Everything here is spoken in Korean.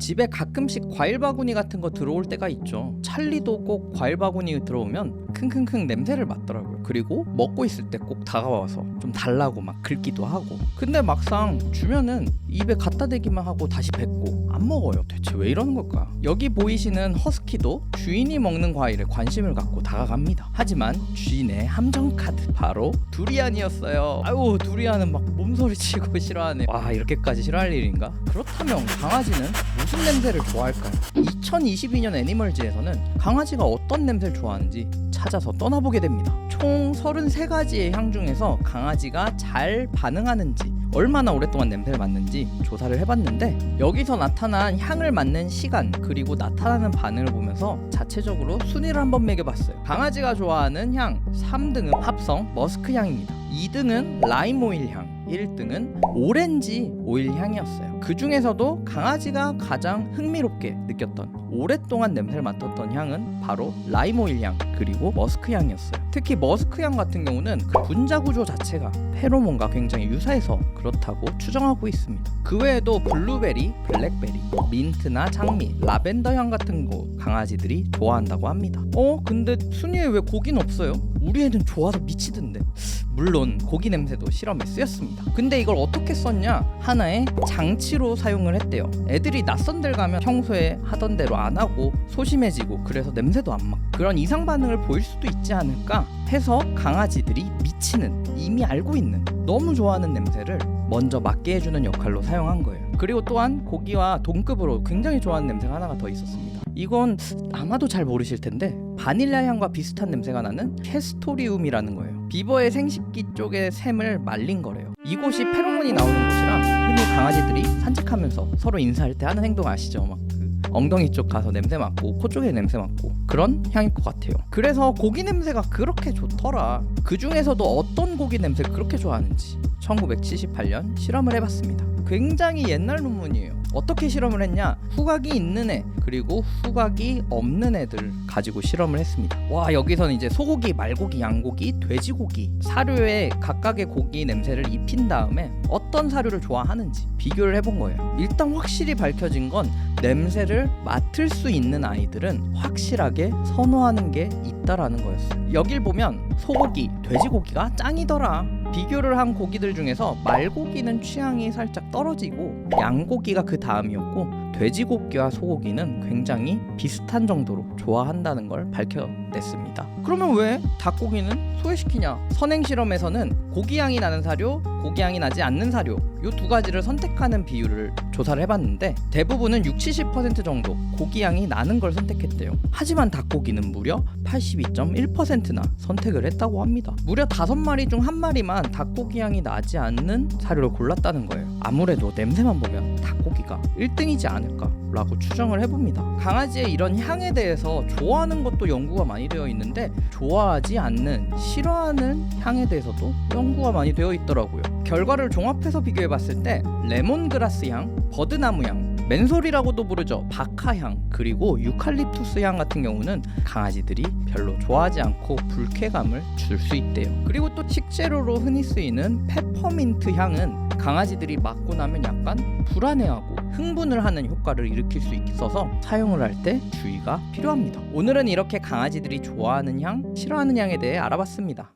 집에 가끔씩 과일 바구니 같은 거 들어올 때가 있죠. 찰리도 꼭 과일 바구니 들어오면 킁킁킁 냄새를 맡더라고요. 그리고 먹고 있을 때 꼭 다가와서 좀 달라고 막 긁기도 하고. 근데 막상 주면은 입에 갖다 대기만 하고 다시 뱉고 안 먹어요. 대체 왜 이러는 걸까? 여기 보이시는 허스키도 주인이 먹는 과일에 관심을 갖고 다가갑니다. 하지만 주인의 함정 카드 바로 두리안이었어요. 아유, 두리안은 막 몸소리 치고 싫어하네. 와, 이렇게까지 싫어할 일인가? 그렇다면 강아지는 무슨 냄새를 좋아할까요? 2022년 애니멀즈에서는 강아지가 어떤 냄새를 좋아하는지 찾아서 떠나보게 됩니다. 총 33가지의 향 중에서 강아지가 잘 반응하는지, 얼마나 오랫동안 냄새를 맡는지 조사를 해봤는데, 여기서 나타난 향을 맡는 시간 그리고 나타나는 반응을 보면서 자체적으로 순위를 한번 매겨봤어요. 강아지가 좋아하는 향 3등은 합성 머스크 향입니다. 2등은 라임 오일 향, 1등은 오렌지 오일 향이었어요. 그 중에서도 강아지가 가장 흥미롭게 느꼈던, 오랫동안 냄새를 맡았던 향은 바로 라임 오일 향 그리고 머스크 향이었어요. 특히 머스크 향 같은 경우는 그 분자 구조 자체가 페로몬과 굉장히 유사해서 그렇다고 추정하고 있습니다. 그 외에도 블루베리, 블랙베리, 민트나 장미, 라벤더 향 같은 거 강아지들이 좋아한다고 합니다. 근데 순위에 왜 고기는 없어요? 우리 애는 좋아서 미치던데. 물론 고기 냄새도 실험에 쓰였습니다. 근데 이걸 어떻게 썼냐? 하나의 장치로 사용을 했대요. 애들이 낯선 데 가면 평소에 하던 대로 안 하고 소심해지고, 그래서 냄새도 안 맡고 그런 이상 반응을 보일 수도 있지 않을까 해서 강아지들이 미치는, 이미 알고 있는, 너무 좋아하는 냄새를 먼저 맡게 해주는 역할로 사용한 거예요. 그리고 또한 고기와 동급으로 굉장히 좋아하는 냄새가 하나가 더 있었습니다. 이건 아마도 잘 모르실 텐데 바닐라 향과 비슷한 냄새가 나는 캐스토리움이라는 거예요. 비버의 생식기 쪽의 샘을 말린 거래요. 이곳이 페로몬이 나오는 곳이라 흔히 강아지들이 산책하면서 서로 인사할 때 하는 행동 아시죠? 막 엉덩이 쪽 가서 냄새 맡고 코 쪽에 냄새 맡고 그런 향일 것 같아요. 그래서 고기 냄새가 그렇게 좋더라. 그 중에서도 어떤 고기 냄새를 그렇게 좋아하는지 1978년 실험을 해봤습니다. 굉장히 옛날 논문이에요. 어떻게 실험을 했냐? 후각이 있는 애 그리고 후각이 없는 애들 가지고 실험을 했습니다. 와, 여기서는 이제 소고기, 말고기, 양고기, 돼지고기 사료에 각각의 고기 냄새를 입힌 다음에 어떤 사료를 좋아하는지 비교를 해본 거예요. 일단 확실히 밝혀진 건 냄새를 맡을 수 있는 아이들은 확실하게 선호하는 게 있다라는 거였어요. 여길 보면 소고기, 돼지고기가 짱이더라. 비교를 한 고기들 중에서 말고기는 취향이 살짝 떨어지고 양고기가 그 다음이었고, 돼지고기와 소고기는 굉장히 비슷한 정도로 좋아한다는 걸 밝혀냈습니다. 그러면 왜 닭고기는 소외시키냐? 선행 실험에서는 고기향이 나는 사료, 고기향이 나지 않는 사료, 이 두 가지를 선택하는 비율을 조사를 해봤는데 대부분은 60-70% 정도 고기향이 나는 걸 선택했대요. 하지만 닭고기는 무려 82.1%나 선택을 했다고 합니다. 무려 5마리 중 1마리만 닭고기 향이 나지 않는 사료를 골랐다는 거예요. 아무래도 냄새만 보면 닭고기가 1등이지 않을까라고 추정을 해봅니다. 강아지의 이런 향에 대해서 좋아하는 것도 연구가 많이 되어 있는데 좋아하지 않는, 싫어하는 향에 대해서도 연구가 많이 되어 있더라고요. 결과를 종합해서 비교해봤을 때 레몬그라스 향, 버드나무 향, 맨솔이라고도 부르죠. 바카향, 그리고 유칼립투스 향 같은 경우는 강아지들이 별로 좋아하지 않고 불쾌감을 줄 수 있대요. 그리고 또 식재료로 흔히 쓰이는 페퍼민트 향은 강아지들이 맡고 나면 약간 불안해하고 흥분을 하는 효과를 일으킬 수 있어서 사용을 할 때 주의가 필요합니다. 오늘은 이렇게 강아지들이 좋아하는 향, 싫어하는 향에 대해 알아봤습니다.